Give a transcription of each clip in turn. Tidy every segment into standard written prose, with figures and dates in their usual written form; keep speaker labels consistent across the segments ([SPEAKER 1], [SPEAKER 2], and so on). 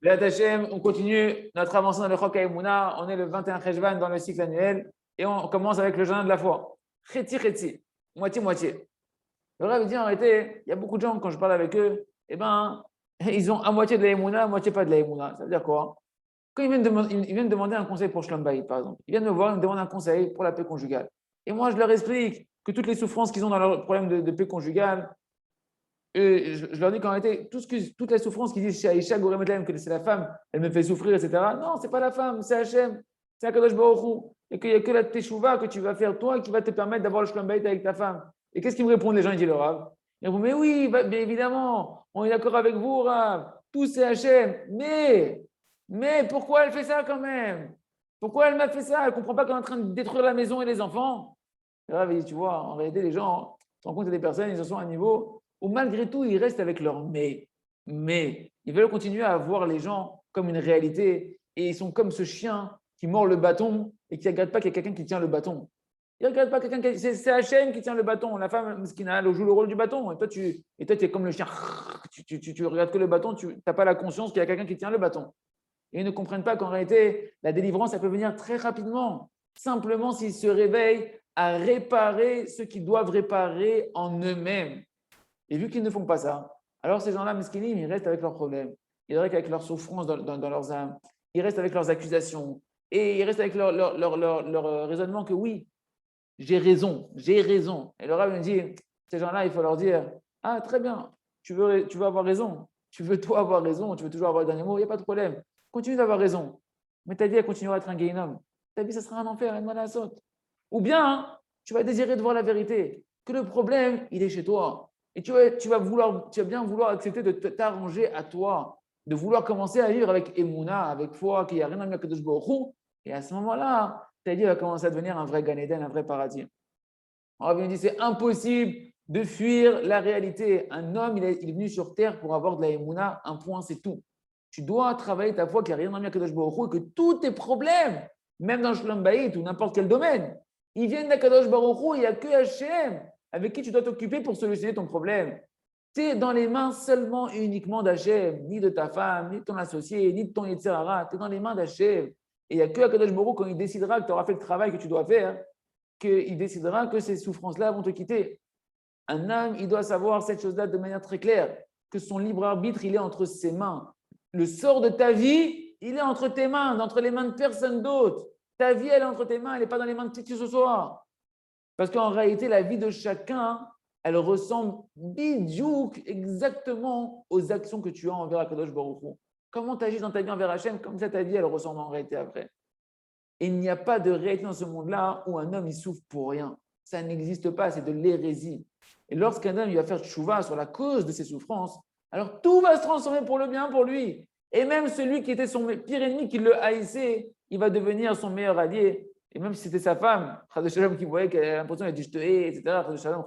[SPEAKER 1] Béat Hachem, on continue notre avancée dans le Chok HaEmuna. On est le 21 Cheshvan dans le cycle annuel et on commence avec le jeûne de la foi. Chéti, chéti, moitié-moitié. Le Rav dit en réalité, il y a beaucoup de gens, quand je parle avec eux, eh ben, ils ont à moitié de la Emouna, à moitié pas de la Emouna. Ça veut dire quoi? Quand ils viennent demander un conseil pour Shlom Bayit, par exemple, ils viennent me voir, ils me demandent un conseil pour la paix conjugale. Et moi, je leur explique que toutes les souffrances qu'ils ont dans leur problème de paix conjugale, je leur dis qu'en réalité, toutes les souffrances qu'ils disent chez Aïcha Goremetlem, que c'est la femme, elle me fait souffrir, etc. Non, c'est pas la femme, c'est Hachem, c'est Akadosh Baruch Hu. Et qu'il n'y a que la teshuva que tu vas faire toi qui va te permettre d'avoir le shlom bayit avec ta femme. Et qu'est-ce qu'ils me répondent les gens? Ils disent le Rav. Ils répondent, mais oui, bien évidemment, on est d'accord avec vous, Rav. Tout c'est Hachem. Mais pourquoi elle fait ça quand même? Pourquoi elle m'a fait ça? Elle ne comprend pas qu'elle est en train de détruire la maison et les enfants. Le Rav, il dit, tu vois, en réalité, les gens, tu te rends compte, il y a des personnes, ils en sont à un niveau où malgré tout, ils restent avec leur mais. Mais ils veulent continuer à voir les gens comme une réalité et ils sont comme ce chien qui mord le bâton et qui ne regarde pas qu'il y a quelqu'un qui tient le bâton. Il ne regarde pas quelqu'un qui. C'est Hachem qui tient le bâton. La femme, ce qui joue le rôle du bâton. Et toi, tu es comme le chien. Tu regardes que le bâton, tu n'as pas la conscience qu'il y a quelqu'un qui tient le bâton. Et ils ne comprennent pas qu'en réalité, la délivrance, ça peut venir très rapidement. Simplement s'ils se réveillent à réparer ce qu'ils doivent réparer en eux-mêmes. Et vu qu'ils ne font pas ça, alors ces gens-là, mesquinim, ils restent avec leurs problèmes, ils restent avec leurs souffrances dans leurs âmes, ils restent avec leurs accusations, et ils restent avec leur raisonnement que oui, j'ai raison, j'ai raison. Et le Rav me dit, ces gens-là, il faut leur dire, ah très bien, tu veux avoir raison, tu veux toi avoir raison, tu veux toujours avoir le dernier mot, il n'y a pas de problème. Continue d'avoir raison. Mais ta vie, elle continuera à être un guéhinnom. Ta vie, ça sera un enfer, une à saute. Ou bien, tu vas désirer de voir la vérité, que le problème, il est chez toi. Et tu vas bien vouloir accepter de t'arranger à toi, de vouloir commencer à vivre avec Emouna, avec foi, qu'il n'y a rien à mieux que de Baruch. Et à ce moment-là, ta vie va commencer à devenir un vrai Gan Eden, un vrai paradis. On va dit c'est impossible de fuir la réalité. Un homme, il est venu sur terre pour avoir de la Emouna, un point, c'est tout. Tu dois travailler ta foi qu'il n'y a rien à mieux que de Baruch et que tous tes problèmes, même dans le Shlom Bayit ou n'importe quel domaine, ils viennent d'Akadosh Baruch Hu, il n'y a que Hachem avec qui tu dois t'occuper pour solutionner ton problème. Tu es dans les mains seulement et uniquement d'Hachem, ni de ta femme, ni de ton associé, ni de ton Yetzirara. Tu es dans les mains d'Hachem. Et il n'y a que Akadosh Baruch Hu, quand il décidera que tu auras fait le travail que tu dois faire, qu'il décidera que ces souffrances-là vont te quitter. Un homme, il doit savoir cette chose-là de manière très claire, que son libre arbitre, il est entre ses mains. Le sort de ta vie, il est entre tes mains, entre les mains de personne d'autre. Ta vie, elle est entre tes mains, elle n'est pas dans les mains de qui que ce soit. Parce qu'en réalité, la vie de chacun, elle ressemble bidiouk exactement aux actions que tu as envers Akadosh Baruch Hu. Comment tu agis dans ta vie envers Hachem, comme ça ta vie, elle ressemble en réalité après. Et il n'y a pas de réalité dans ce monde-là où un homme, il souffre pour rien. Ça n'existe pas, c'est de l'hérésie. Et lorsqu'un homme il va faire tchouva sur la cause de ses souffrances, alors tout va se transformer pour le bien pour lui. Et même celui qui était son pire ennemi, qui le haïssait, il va devenir son meilleur allié. Et même si c'était sa femme, Shalom, qui voyait qu'elle a l'impression qu'elle dit je te hais, etc., Shalom,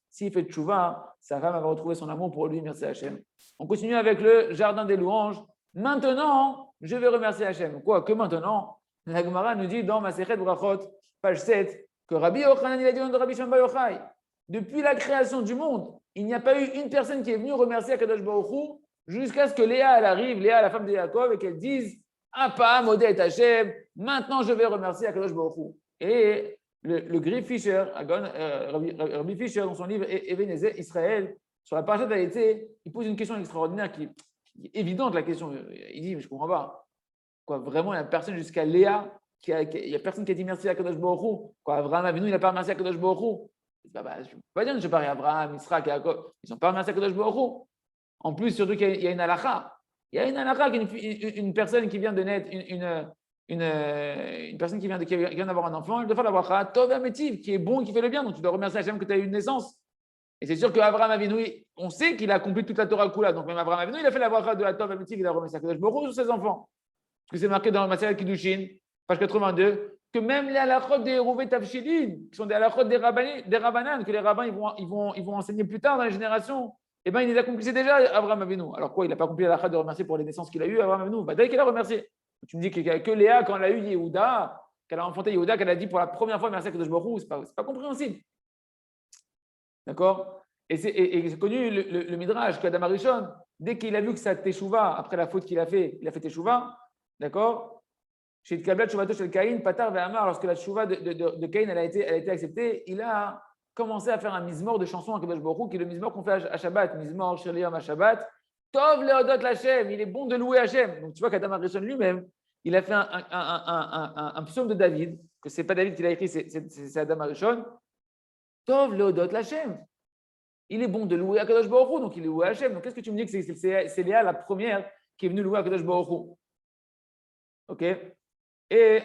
[SPEAKER 1] s'il fait tchouva, sa femme va retrouver son amour pour lui, merci Hachem. On continue avec le jardin des louanges. Maintenant, je vais remercier Hachem. Quoi que maintenant? La Gemara nous dit dans Masechet Brachot, page 7, que Rabbi Yochanan, il a dit de Rabbi Shamba Yochai, depuis la création du monde, il n'y a pas eu une personne qui est venue remercier Akadosh Baruch Hu jusqu'à ce que Léa, elle arrive, Léa, la femme de Yaakov, et qu'elle dise Apa, Modé et Hachem, maintenant je vais remercier Akadosh Baruch Hu. Et le Griff Fisher, Rabbi Fisher, dans son livre Ebenezer Israël, sur la parashat d'Haïté, il pose une question extraordinaire qui est évidente, la question. Il dit, mais je ne comprends pas. Quoi, vraiment, il n'y a personne jusqu'à Léa, il n'y a personne qui a dit merci à Kadosh Baruch Hu. Quoi, Abraham Avinu, il n'a pas remercié à Kadosh Baruch Hu. Je ne peux pas dire, je parie Abraham, Israël, Yaakov, ils n'ont pas remercié à Kadosh Baruch Hu. En plus, surtout qu'il y a une halakha. Il y a une halakha, une personne qui vient de naître, une personne qui vient d'avoir un enfant, il doit faire la bracha, Tov Ametiv, qui est bon, qui fait le bien. Donc tu dois remercier Hachem que tu as eu une naissance. Et c'est sûr qu'Abraham Avinu, on sait qu'il a accompli toute la Torah Kula. Donc même Abraham Avinu, il a fait la bracha de la Tov Ametiv, il a remercié à Kadosh Baruch Hu sur ses enfants. Parce que c'est marqué dans le Maseret Kiddushin, page 82, que même les halachot des Rouvé Tavshilin, qui sont des halachot des Rabbanan, que les rabbins ils vont enseigner plus tard dans les générations, eh bien, il les accomplissaient déjà, Abraham Avinu. Alors quoi, il n'a pas accompli l'halakha de remercier pour les naissances qu'il a eues, Abraham Avinu? Bah, dès qu'il a remercié. Tu me dis que Léa, quand elle a eu Yehuda, qu'elle a enfanté Yehuda, qu'elle a dit pour la première fois merci à Kadosh Baruch Hu, c'est pas compréhensible. D'accord? Et c'est connu le Midrash, qu'Adam Arishon, dès qu'il a vu que sa teshuva, après la faute qu'il a fait teshuva, d'accord? Chez le Kabbalah, Teshuvato chez le Caïn, Patar Ve'amar, lorsque la teshuva de Caïn elle a été acceptée, il a commencé à faire un mizmor de chansons à Kadosh Baruch Hu, qui est le mizmor qu'on fait à Shabbat, mizmor Shir Liyom à Shabbat. Tov Leodot Lachem, il est bon de louer Hachem. Donc tu vois qu'Adam Arishon lui-même, il a fait un psaume de David, que ce n'est pas David qui l'a écrit, c'est Adam Arishon. Tov Leodot Lachem. Il est bon de louer Akadosh Baruch Hu, donc il est loué Hachem. Donc qu'est-ce que tu me dis que c'est Léa la première qui est venue louer Akadosh Baruch Hu? Ok. Et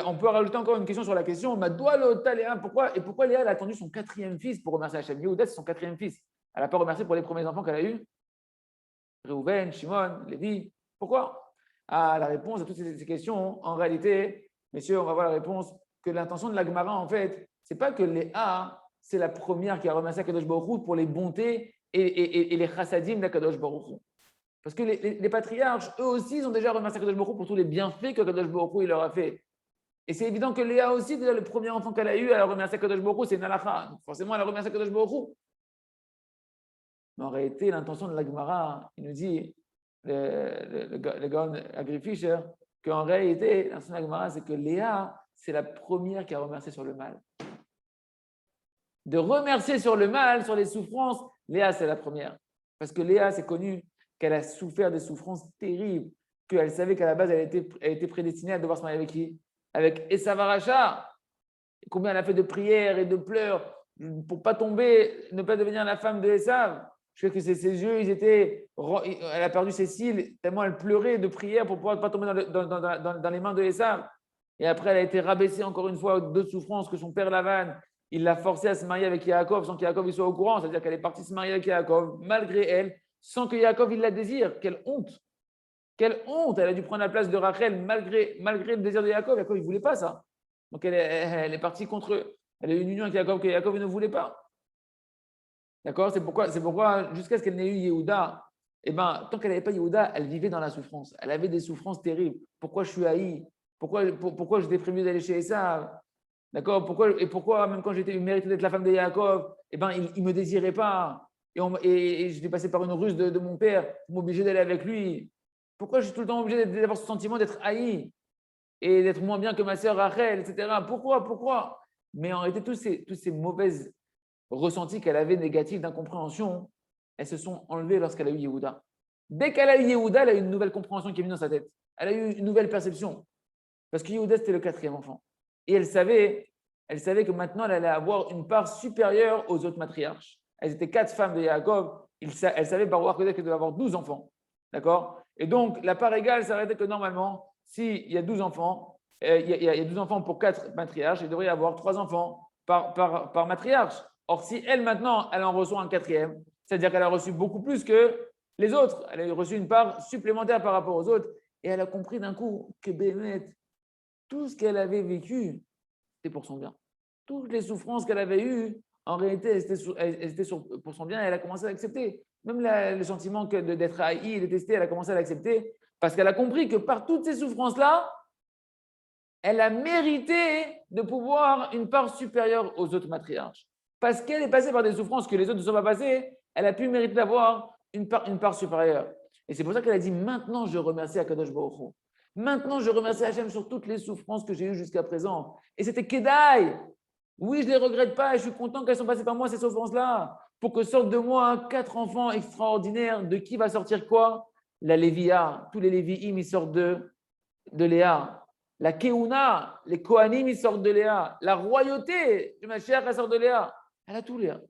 [SPEAKER 1] on peut rajouter encore une question sur la question. Pourquoi Léa a attendu son quatrième fils pour remercier Hachem? Yehuda, c'est son quatrième fils. Elle n'a pas remercié pour les premiers enfants qu'elle a eus. Réhouven, Shimon, Lévi. Pourquoi? La réponse à toutes ces questions, en réalité, messieurs, on va voir la réponse, que l'intention de la Gemara, en fait, c'est pas que Léa, c'est la première qui a remercié Akadosh Baruch Hu pour les bontés et les chassadim d'Akadosh Baruch Hu. Parce que les patriarches, eux aussi, ils ont déjà remercié Akadosh Baruch Hu pour tous les bienfaits qu'Akadosh Baruch Hu il leur a fait. Et c'est évident que Léa aussi, déjà le premier enfant qu'elle a eu, elle a remercié Akadosh Baruch Hu, c'est une halakha. Donc forcément, elle a remercié Akadosh Baruch Hu. Mais en réalité, l'intention de la Gemara, il nous dit, le Gaon Agri Fisher, qu'en réalité, l'intention de la Gemara, c'est que Léa, c'est la première qui a remercié sur le mal. De remercier sur le mal, sur les souffrances, Léa, c'est la première. Parce que Léa, c'est connu qu'elle a souffert des souffrances terribles, qu'elle savait qu'à la base, elle était prédestinée à devoir se marier avec qui? Avec Esav Aracha. Combien elle a fait de prières et de pleurs pour ne pas tomber, ne pas devenir la femme de Esav. Je sais que ses yeux, elle a perdu ses cils, tellement elle pleurait de prières pour pouvoir ne pas tomber dans les mains de Esav. Et après, elle a été rabaissée encore une fois d'autres souffrances que son père Lavan. Il l'a forcée à se marier avec Yaakov sans que Yaakov soit au courant. C'est-à-dire qu'elle est partie se marier avec Yaakov, malgré elle, sans que Yaakov il la désire. Quelle honte! Quelle honte! Elle a dû prendre la place de Rachel malgré le désir de Yaakov. Yaakov, il ne voulait pas ça. Donc, elle est partie contre eux. Elle a eu une union avec Yaakov que Yaakov ne voulait pas. D'accord? C'est pourquoi jusqu'à ce qu'elle n'ait eu Yehuda, tant qu'elle n'avait pas Yehuda, elle vivait dans la souffrance. Elle avait des souffrances terribles. Pourquoi je suis haï? Pourquoi j'étais prévu d'aller chez Esav? D'accord? Pourquoi, même quand j'étais mérité d'être la femme de Yaakov, il ne me désirait pas. Et j'étais passé par une ruse de mon père pour m'obliger d'aller avec lui. Pourquoi je suis tout le temps obligé d'avoir ce sentiment d'être haï et d'être moins bien que ma sœur Rachel, etc. Pourquoi? Mais en réalité, tous ces mauvaises ressentis qu'elle avait négatifs d'incompréhension, elles se sont enlevées lorsqu'elle a eu Yehuda. Dès qu'elle a eu Yehuda, elle a eu une nouvelle compréhension qui est venue dans sa tête. Elle a eu une nouvelle perception. Parce que Yehuda, c'était le quatrième enfant. Et elle savait que maintenant, elle allait avoir une part supérieure aux autres matriarches. Elles étaient 4 femmes de Yaakov. Elle savait par Ruach Kodesh qu'elle devait avoir 12 enfants. D'accord? Et donc, la part égale, ça arrêtait que normalement, s'il y a 12 enfants, il y a 12 enfants pour 4 matriarches, il devrait y avoir 3 enfants par matriarche. Or, si elle, maintenant, elle en reçoit un quatrième, c'est-à-dire qu'elle a reçu beaucoup plus que les autres. Elle a reçu une part supplémentaire par rapport aux autres. Et elle a compris d'un coup que Bémet, tout ce qu'elle avait vécu, c'était pour son bien. Toutes les souffrances qu'elle avait eues, en réalité, elles étaient pour son bien et elle a commencé à l'accepter. Même le sentiment d'être haï et détestée, elle a commencé à l'accepter parce qu'elle a compris que par toutes ces souffrances-là, elle a mérité de pouvoir une part supérieure aux autres matriarches. Parce qu'elle est passée par des souffrances que les autres ne sont pas passées, elle a pu mériter d'avoir une part supérieure. Et c'est pour ça qu'elle a dit, maintenant je remercie Akadosh Baruch Hu. Maintenant je remercie Hachem sur toutes les souffrances que j'ai eues jusqu'à présent. Et c'était Kedaï. Oui, je ne les regrette pas et je suis content qu'elles sont passées par moi, ces souffrances-là, pour que sortent de moi 4 enfants extraordinaires. De qui va sortir quoi? La Lévia. Tous les Lévi'im, ils sortent de Léa. La Keuna, les Kohanim, ils sortent de Léa. La royauté du Mashiach, elle sort de Léa. Elle a tout, Léa.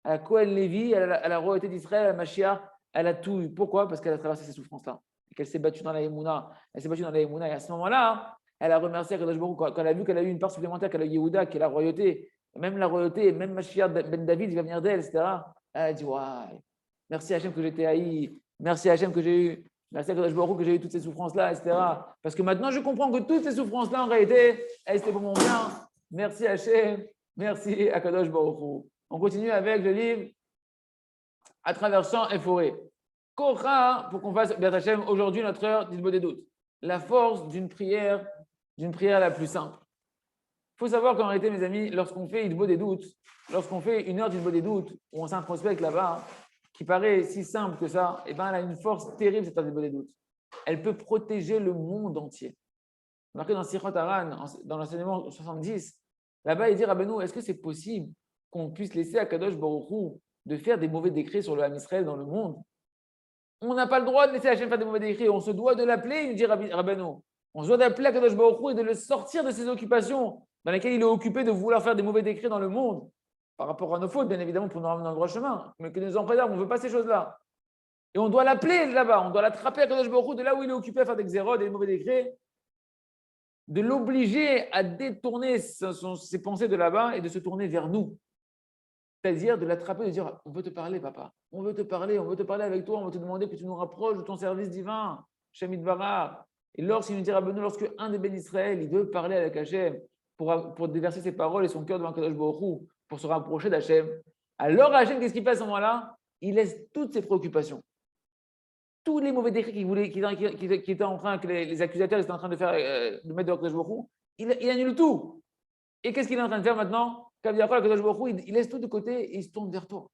[SPEAKER 1] Elle a Kohen Lévi, elle a la royauté d'Israël, elle a Mashiach, elle a tout eu. Pourquoi? Parce qu'elle a traversé ces souffrances-là. Et qu'elle s'est battue dans la Emouna. Elle s'est battue dans la Emouna. Et à ce moment-là, elle a remercié Akadosh Baruch Hu. Quand elle a vu qu'elle a eu une part supplémentaire, qu'elle a eu Yehuda, qui est la royauté, même la royauté, même Mashiach ben David, il va venir d'elle, etc. Elle a dit, ouais, merci Hachem que j'étais haï. Merci Hachem que j'ai eu. Merci Akadosh Baruch Hu que j'ai eu toutes ces souffrances-là, etc. Parce que maintenant, je comprends que toutes ces souffrances-là, en réalité, elles étaient pour mon bien. Merci Hachem. Merci Akadosh Baruch Hu. On continue avec le livre À travers champs et forêts. Korah, pour qu'on fasse, Béat Hachem, aujourd'hui notre heure d'Hilbot des doutes. La force d'une prière la plus simple. Il faut savoir qu'en réalité, mes amis, lorsqu'on fait Hilbot des doutes, lorsqu'on fait une heure d'Hilbot des doutes, où on s'introspecte là-bas, qui paraît si simple que ça, eh ben, elle a une force terrible, cette des doutes. Elle peut protéger le monde entier. Marqué dans Sichot Haran, dans l'enseignement 70, là-bas, il dit Rabbeinu, est-ce que c'est possible qu'on puisse laisser à Kadosh Baruch Hu de faire des mauvais décrets sur le Ham Israël dans le monde? On n'a pas le droit de laisser Hachem faire des mauvais décrets. On se doit de l'appeler, il nous dit Rabbeinu. On se doit d'appeler à Kadosh Baruch Hu et de le sortir de ses occupations dans lesquelles il est occupé de vouloir faire des mauvais décrets dans le monde. Par rapport à nos fautes, bien évidemment, pour nous ramener dans le droit chemin. Mais que nous en préserve, on ne veut pas ces choses-là. Et on doit l'appeler là-bas. On doit l'attraper à Kadosh Baruch Hu de là où il est occupé à faire des xérodes et des mauvais décrets, de l'obliger à détourner ses pensées de là-bas et de se tourner vers nous. C'est-à-dire de l'attraper, de dire on veut te parler, papa. On veut te parler avec toi, on veut te demander que tu nous rapproches de ton service divin, Shem Idbarah. Et lorsqu'il nous dira lorsque un des bénis Israël, il veut parler avec Hachem pour déverser ses paroles et son cœur devant Kadosh Baruch Hu, pour se rapprocher d'Hachem, alors Hachem, qu'est-ce qu'il fait à ce moment-là? Il laisse toutes ses préoccupations. Tous les mauvais décrets qu'il était en train, que les accusateurs étaient en train de faire, de mettre de Kadosh Baruch Hu, il annule tout. Et qu'est-ce qu'il est en train de faire maintenant? Il laisse tout de côté et il se tourne vers toi.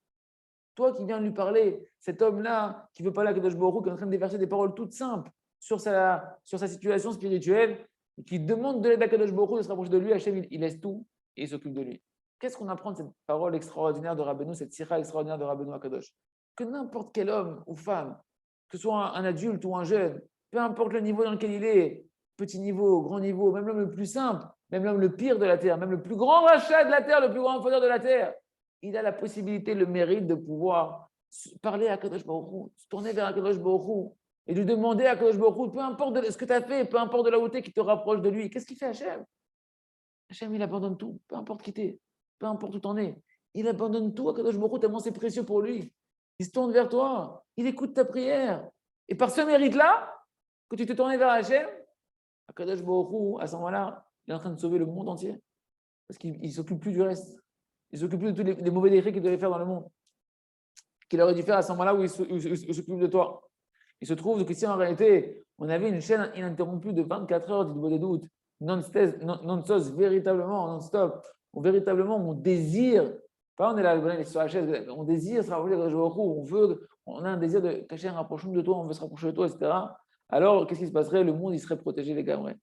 [SPEAKER 1] Toi qui viens lui parler, cet homme-là qui veut parler à Kadosh Baruch Hu, qui est en train de déverser des paroles toutes simples sur sa situation spirituelle, et qui demande de l'aide à Kadosh Baruch Hu de se rapprocher de lui, Hachem, il laisse tout et il s'occupe de lui. Qu'est-ce qu'on apprend de cette parole extraordinaire de Rabbeinu, cette sira extraordinaire de Rabbeinu à Kadosh? Que n'importe quel homme ou femme, que ce soit un adulte ou un jeune, peu importe le niveau dans lequel il est, petit niveau, grand niveau, même l'homme le plus simple, même l'homme le pire de la terre, même le plus grand rachat de la terre, le plus grand faiseur de la terre, il a la possibilité, le mérite de pouvoir parler à Kadosh Baruch Hu, se tourner vers Kadosh Baruch Hu et lui demander à Kadosh Baruch Hu, peu importe ce que tu as fait, peu importe de là où tu es, qui te rapproche de lui. Qu'est-ce qu'il fait Hachem? Hachem, il abandonne tout, peu importe qui tu es, peu importe où tu en es. Il abandonne tout à Kadosh Baruch Hu tellement c'est précieux pour lui. Il se tourne vers toi, il écoute ta prière. Et par ce mérite-là, que tu te tournes vers Hachem, Kadosh Baruch Hu, à ce moment-là, il est en train de sauver le monde entier. Parce qu'il ne s'occupe plus du reste. Il ne s'occupe plus de tous les mauvais décrets qu'il devait faire dans le monde. Qu'il aurait dû faire à ce moment-là où il s'occupe de toi. Il se trouve que si en réalité, on avait une chaîne ininterrompue de 24 heures des doutes, non-stop, véritablement, non-stop, où véritablement on désire, pas on est là, on est sur la chaise, on désire se rapprocher de Dieu, on a un désir de cacher un rapprochement de toi, on veut se rapprocher de toi, etc. Alors, qu'est-ce qui se passerait? Le monde, il serait protégé, les gars. Ouais.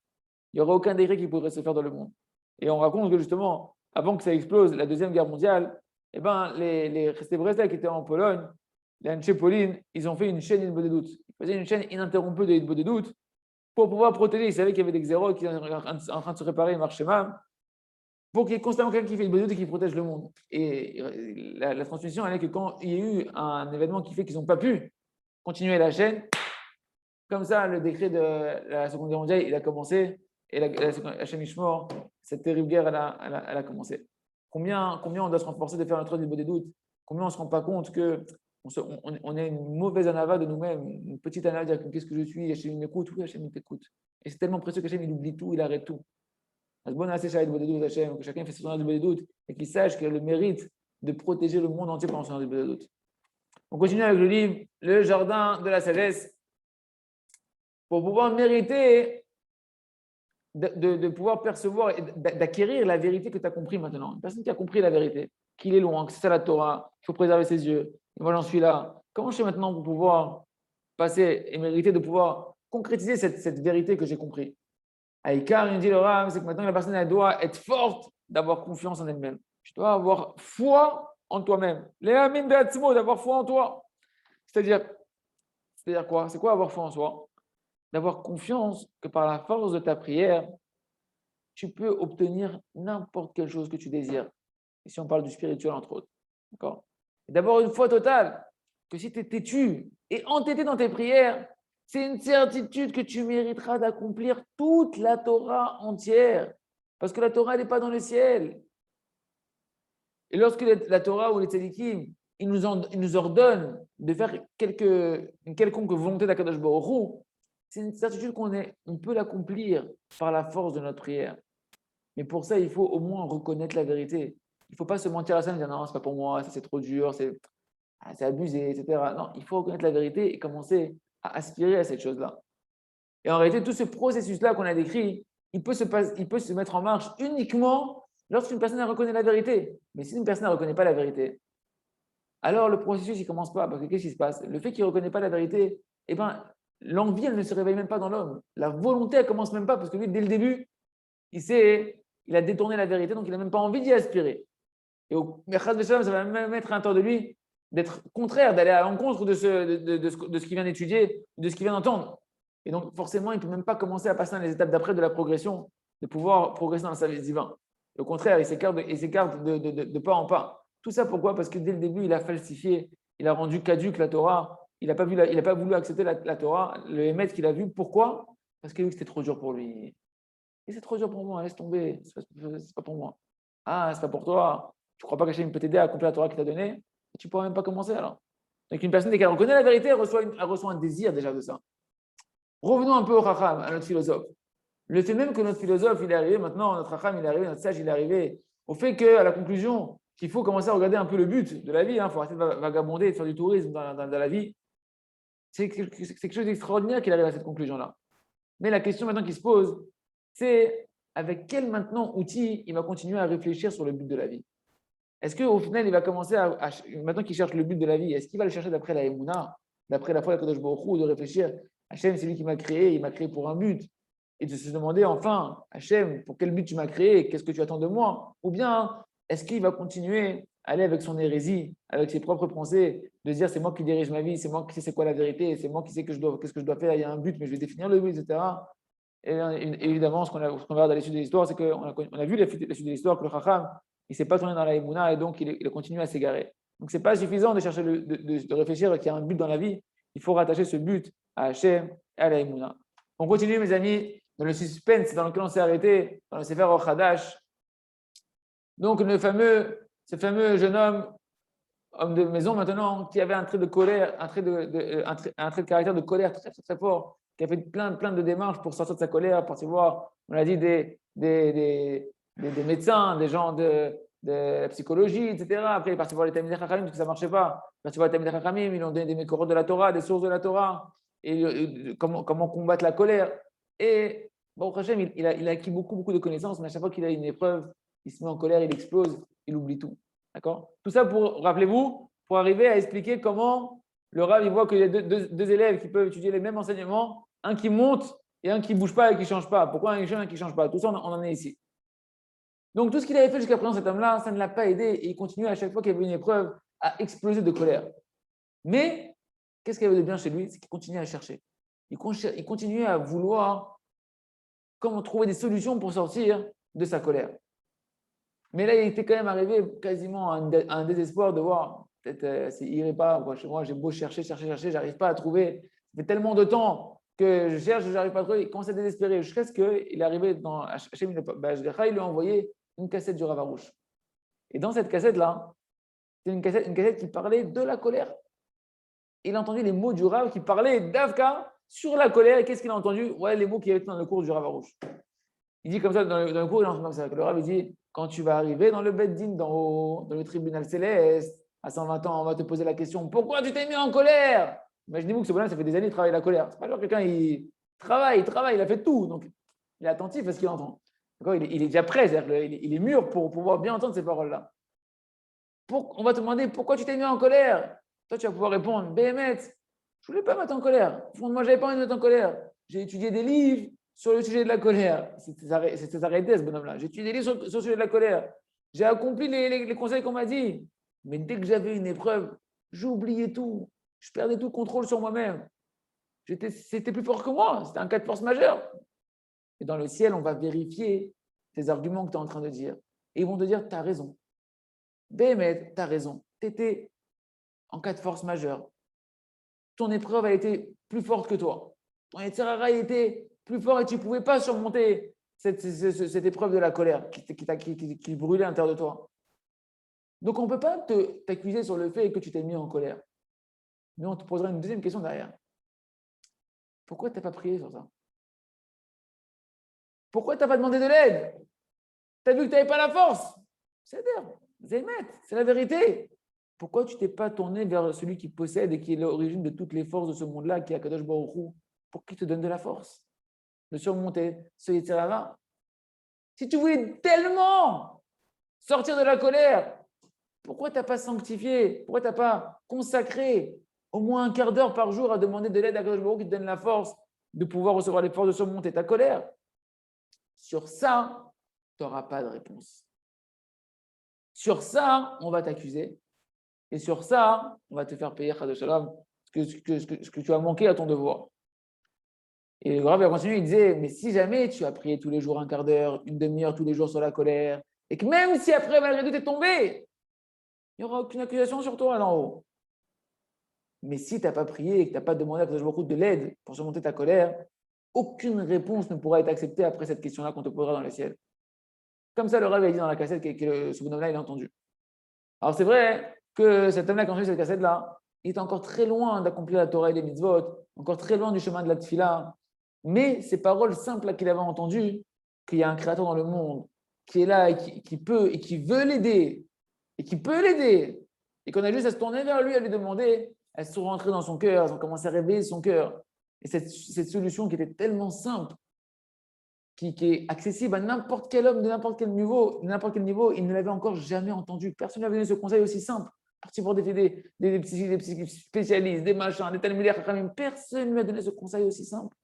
[SPEAKER 1] Il n'y aurait aucun décret qui pourrait se faire dans le monde. Et on raconte que justement, avant que ça explose, la Deuxième Guerre mondiale, eh ben, les restés Bresla qui étaient en Pologne, les Anche Pauline, ils ont fait une chaîne doutes. Ils faisaient une chaîne ininterrompue de doutes pour pouvoir protéger. Ils savaient qu'il y avait des xéros qui étaient en train de se réparer, marcher mal, pour qu'il y ait constamment quelqu'un qui fait une doutes et qui protège le monde. Et la transmission, elle est que quand il y a eu un événement qui fait qu'ils n'ont pas pu continuer la chaîne, comme ça, le décret de la Seconde Guerre mondiale, il a commencé. Et la chaîne Ishmor, cette terrible guerre, elle a commencé. Combien on doit se renforcer de faire notre œuvre des doutes? Combien on ne se rend pas compte qu'on est une mauvaise anava de nous-mêmes, une petite anava de dire qu'est-ce que je suis, Hachem m'écoute, oui, Hachem t'écoute. Et c'est tellement précieux qu'Hachem il oublie tout, il arrête tout. C'est bon, que chacun fait son œuvre des doutes et qu'il sache qu'il a le mérite de protéger le monde entier pendant son œuvre des doutes. On continue avec le livre Le Jardin de la Sagesse. Pour pouvoir mériter de pouvoir percevoir et d'acquérir la vérité que tu as compris maintenant. Une personne qui a compris la vérité, qu'il est loin, que c'est ça la Torah, qu'il faut préserver ses yeux. Et moi, j'en suis là. Comment je fais maintenant pour pouvoir passer et mériter de pouvoir concrétiser cette vérité que j'ai compris? Aïkar, il dit le Rav, c'est que maintenant la personne elle doit être forte d'avoir confiance en elle-même. Tu dois avoir foi en toi-même. Léamine Beatzmo, d'avoir foi en toi. C'est-à-dire quoi? C'est quoi avoir foi en soi? D'avoir confiance que par la force de ta prière, tu peux obtenir n'importe quelle chose que tu désires. Et si on parle du spirituel, entre autres. D'accord? D'avoir une foi totale, que si tu es têtu et entêté dans tes prières, c'est une certitude que tu mériteras d'accomplir toute la Torah entière. Parce que la Torah, elle n'est pas dans le ciel. Et lorsque la Torah ou les tzadikim, ils nous ordonnent de faire une quelconque volonté d'Akadosh Baruch Hu, c'est une certitude on peut l'accomplir par la force de notre prière. Mais pour ça, il faut au moins reconnaître la vérité. Il ne faut pas se mentir à ça et dire non, ce n'est pas pour moi, ça c'est trop dur, c'est abusé, etc. Non, il faut reconnaître la vérité et commencer à aspirer à cette chose-là. Et en réalité, tout ce processus-là qu'on a décrit, il peut se mettre en marche uniquement lorsqu'une personne reconnaît la vérité. Mais si une personne ne reconnaît pas la vérité, alors le processus il commence pas. Parce que qu'est-ce qui se passe? Le fait qu'il ne reconnaît pas la vérité, eh ben, l'envie, elle ne se réveille même pas dans l'homme. La volonté, elle commence même pas parce que lui, dès le début, il a détourné la vérité, donc il n'a même pas envie d'y aspirer. Et au Merchad Veshalom, ça va même être un temps de lui d'être contraire, d'aller à l'encontre de ce qu'il vient d'étudier, de ce qu'il vient d'entendre. Et donc, forcément, il ne peut même pas commencer à passer dans les étapes d'après de la progression, de pouvoir progresser dans le service divin. Au contraire, il s'écarte de pas en pas. Tout ça pourquoi? Parce que dès le début, il a falsifié, il a rendu caduque la Torah, il n'a pas voulu accepter la Torah, le émet qu'il a vu. Pourquoi? Parce qu'il a vu que c'était trop dur pour lui. Et c'est trop dur pour moi, laisse tomber, c'est pas pour moi. Ah, c'est pas pour toi. Tu crois pas qu'Hachem peut t'aider à accomplir la Torah qu'il t'a donnée? Tu pourras même pas commencer alors. Donc une personne, dès qu'elle reconnaît la vérité, elle reçoit un désir déjà de ça. Revenons un peu au Chacham, à notre philosophe. Le fait même que notre philosophe, il est arrivé maintenant, notre Chacham, il est arrivé, notre sage, il est arrivé au fait qu'à la conclusion, qu'il faut commencer à regarder un peu le but de la vie. Il faut arrêter de vagabonder et de faire du tourisme dans la vie. C'est quelque chose d'extraordinaire qu'il arrive à cette conclusion-là. Mais la question maintenant qui se pose, c'est avec quel maintenant outil il va continuer à réfléchir sur le but de la vie. Est-ce qu'au final, il va commencer maintenant qu'il cherche le but de la vie, est-ce qu'il va le chercher d'après la Emouna, d'après la foi de Kadosh Baruch Hu, de réfléchir, Hachem, c'est lui qui m'a créé, il m'a créé pour un but, et de se demander enfin, Hachem, pour quel but tu m'as créé, qu'est-ce que tu attends de moi? Ou bien, est-ce qu'il va continuer à aller avec son hérésie, avec ses propres pensées, de dire c'est moi qui dirige ma vie, c'est moi qui sais c'est quoi la vérité, c'est moi qui sais qu'est-ce que je dois faire, il y a un but, mais je vais définir le but, etc. Et évidemment, ce qu'on verra dans les suites de l'histoire, c'est qu'on a vu la suite de l'histoire que le Chacham, il ne s'est pas tourné dans la Emouna et donc il a continué à s'égarer. Donc, ce n'est pas suffisant de chercher de réfléchir qu'il y a un but dans la vie. Il faut rattacher ce but à Hachem et à la Emouna. On continue, mes amis, dans le suspense dans lequel on s'est arrêté, dans le Sefer Ochadash. Donc, ce fameux jeune homme de maison maintenant, qui avait un trait de colère, un trait de caractère de colère très, très, très fort, qui a fait plein de démarches pour sortir de sa colère, pour voir, on l'a dit, des médecins, des gens de la psychologie, etc. Après, il est parti voir les Talmidei Chachamim parce que ça ne marchait pas. Il est parti voir les Talmidei Chachamim, ils lui ont donné des mécorotes de la Torah, des sources de la Torah, et comment combattre la colère. Et bon, Hachem, il a acquis beaucoup de connaissances, mais à chaque fois qu'il a une épreuve, il se met en colère, il explose, il oublie tout. D'accord? Tout ça pour, rappelez-vous, pour arriver à expliquer comment le Rav, il voit qu'il y a deux élèves qui peuvent étudier les mêmes enseignements, un qui monte et un qui ne bouge pas et qui ne change pas. Pourquoi un qui change et un qui ne change pas? Tout ça, on en est ici. Donc, tout ce qu'il avait fait jusqu'à présent, cet homme-là, ça ne l'a pas aidé et il continue à chaque fois qu'il y avait une épreuve à exploser de colère. Mais, qu'est-ce qu'il y avait de bien chez lui? C'est qu'il continuait à chercher. Il continuait à vouloir comment trouver des solutions pour sortir de sa colère. Mais là, il était quand même arrivé quasiment à un désespoir de voir, peut-être ça n'irait pas. Moi, j'ai beau chercher, j'arrive pas à trouver. Ça fait tellement de temps que je cherche, je n'arrive pas à trouver. Il commence à désespérer. Jusqu'à ce qu'il est arrivé dans Hachem, il lui a envoyé une cassette du Rav Arush. Et dans cette cassette-là, c'est une cassette qui parlait de la colère. Il a entendu les mots du Rav qui parlaient d'Avka sur la colère. Et qu'est-ce qu'il a entendu? Ouais, les mots qui étaient dans le cours du Rav Arush. Il dit comme ça, dans le cours, il entend comme ça. Le Rav, il dit, quand tu vas arriver dans le Beth Din, d'en haut, dans le tribunal céleste, à 120 ans, on va te poser la question, pourquoi tu t'es mis en colère? Imaginez-vous que ce bonhomme, ça fait des années qu'il travaille la colère. C'est pas genre quelqu'un, il travaille, il a fait tout. Donc, il est attentif à ce qu'il entend. Il est déjà prêt, c'est-à-dire il est mûr pour pouvoir bien entendre ces paroles-là. On va te demander, pourquoi tu t'es mis en colère? Toi, tu vas pouvoir répondre, Béhémet, je ne voulais pas mettre en colère. Au fond de moi, je n'avais pas envie de mettre en colère. J'ai étudié des livres sur le sujet de la colère. C'était arrêté, ce bonhomme-là. J'ai étudié des livres sur le sujet de la colère. J'ai accompli les conseils qu'on m'a dit. Mais dès que j'avais une épreuve, j'oubliais tout. Je perdais tout contrôle sur moi-même. C'était plus fort que moi. C'était un cas de force majeure. Et dans le ciel, on va vérifier tes arguments que tu es en train de dire. Et ils vont te dire, tu as raison. Béhémet, tu as raison. Tu étais en cas de force majeure. Ton épreuve a été plus forte que toi. Ton Yetzirara était plus fort et tu ne pouvais pas surmonter cette épreuve de la colère qui brûlait à l'intérieur de toi. Donc, on ne peut pas t'accuser sur le fait que tu t'es mis en colère. Mais on te posera une deuxième question derrière. Pourquoi tu n'as pas prié sur ça? Pourquoi tu n'as pas demandé de l'aide? Tu as vu que tu n'avais pas la force. C'est la vérité. Pourquoi tu t'es pas tourné vers celui qui possède et qui est l'origine de toutes les forces de ce monde-là, qui est Akadosh Baruch Hu, pour qu'il te donne de la force de surmonter ce Yetzirara? Si tu voulais tellement sortir de la colère, pourquoi tu n'as pas sanctifié? Pourquoi tu n'as pas consacré au moins un quart d'heure par jour à demander de l'aide à Kadosh Baruch Hu qui te donne la force de pouvoir recevoir les forces de surmonter ta colère? Sur ça, tu n'auras pas de réponse. Sur ça, on va t'accuser. Et sur ça, on va te faire payer, Chas Shalom, ce que tu as manqué à ton devoir. Et le Rav a continué, il disait, mais si jamais tu as prié tous les jours un quart d'heure, une demi-heure tous les jours sur la colère, et que même si après, malgré tout, tu es tombé, il n'y aura aucune accusation sur toi là en haut. Mais si tu n'as pas prié et que tu n'as pas demandé à Kadosh Baruch Hu de l'aide pour surmonter ta colère, aucune réponse ne pourra être acceptée après cette question-là qu'on te posera dans le ciel. Comme ça, le Rav a dit dans la cassette que ce bonhomme-là, il a entendu. Alors c'est vrai que cet homme-là, quand j'ai eu cette cassette-là, il est encore très loin d'accomplir la Torah et les mitzvot, encore très loin du chemin de la tfila. Mais ces paroles simples qu'il avait entendues, qu'il y a un créateur dans le monde qui est là et qui peut et qui veut l'aider, et qui peut l'aider, et qu'on a juste à se tourner vers lui, à lui demander, elles sont rentrées dans son cœur, elles ont commencé à réveiller son cœur. Et cette solution qui était tellement simple, qui est accessible à n'importe quel homme de n'importe quel niveau, il ne l'avait encore jamais entendu. Personne ne lui avait donné ce conseil aussi simple. Parti pour des spécialistes, des machins, des talmudaires, personne ne lui a donné ce conseil aussi simple.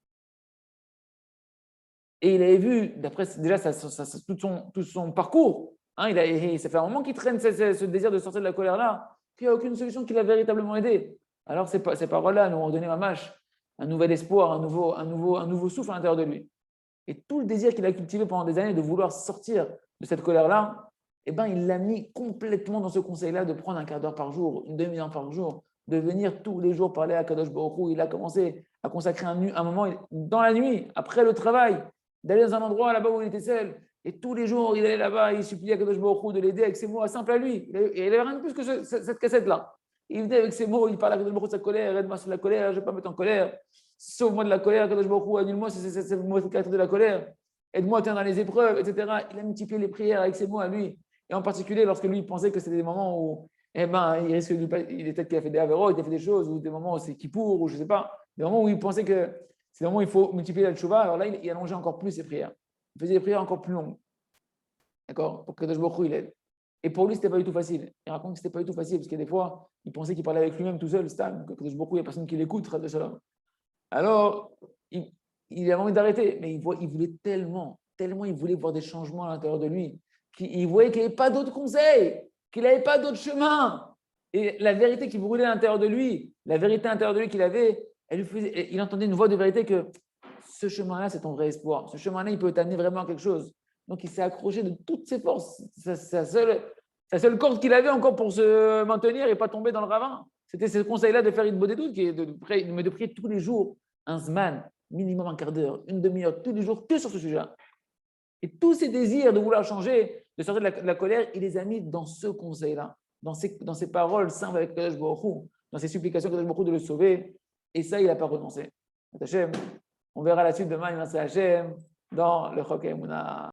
[SPEAKER 1] Et il avait vu, d'après déjà tout son parcours, hein, ça fait un moment qu'il traîne ce désir de sortir de la colère-là, qu'il n'y a aucune solution qui l'a véritablement aidé. Alors ces paroles-là nous ont donné un nouvel espoir, un nouveau souffle à l'intérieur de lui. Et tout le désir qu'il a cultivé pendant des années de vouloir sortir de cette colère-là, eh ben, il l'a mis complètement dans ce conseil-là de prendre un quart d'heure par jour, une demi-heure par jour, de venir tous les jours parler à Kadosh Baruch Hu. Il a commencé à consacrer un moment dans la nuit, après le travail, d'aller dans un endroit là-bas où il était seul. Et tous les jours, il allait là-bas, il suppliait à Kadosh Baruch Hu de l'aider avec ses mots simples à lui. Et il n'avait rien de plus que cette cassette-là. Il venait avec ses mots, il parlait à Kadosh Baruch Hu de sa colère, aide-moi sur la colère, je ne vais pas me mettre en colère. Sauve-moi de la colère, Kadosh Baruch Hu, annule-moi cette mauvaise caractère de la colère. Aide-moi dans les épreuves, etc. Il a multiplié les prières avec ses mots à lui. Et en particulier, lorsque lui pensait que c'était des moments où il risque il est peut-être qu'il a fait des avéros, il a fait des choses, ou des moments où c'est Kippour, ou je ne sais pas, des moments où il pensait que c'est des moments où il faut multiplier la tchouva. Alors là, il allongeait encore plus ses prières. Il faisait des prières encore plus longues. D'accord? Pour que Kadosh Baruch Hu, il aide. Et pour lui, ce n'était pas du tout facile. Il raconte que ce n'était pas du tout facile, parce que des fois, il pensait qu'il parlait avec lui-même tout seul, stable, que Kadosh Baruch Hu, il n'y a personne qui l'écoute, alors, il avait envie d'arrêter, mais il voulait tellement il voulait voir des changements à l'intérieur de lui, qu'il voyait qu'il n'y avait pas d'autre conseil, qu'il n'avait pas d'autre chemin. Et la vérité qui brûlait à l'intérieur de lui, la vérité à l'intérieur de lui qu'il avait, il entendait une voix de vérité que ce chemin-là, c'est ton vrai espoir. Ce chemin-là, il peut t'amener vraiment à quelque chose. Donc, il s'est accroché de toutes ses forces. Sa seule corde qu'il avait encore pour se maintenir et pas tomber dans le ravin. C'était ce conseil-là de faire une bonne doute, de prier tous les jours, un zman, minimum un quart d'heure, une demi-heure, tous les jours, que sur ce sujet-là. Et tous ces désirs de vouloir changer, de sortir de la colère, il les a mis dans ce conseil-là, dans ces paroles simples avec Kadosh Baruch Hu, dans ces supplications Kadosh Baruch Hu de le sauver. Et ça, il n'a pas renoncé. On verra la suite demain, il Hashem, dans le Chok HaEmunah.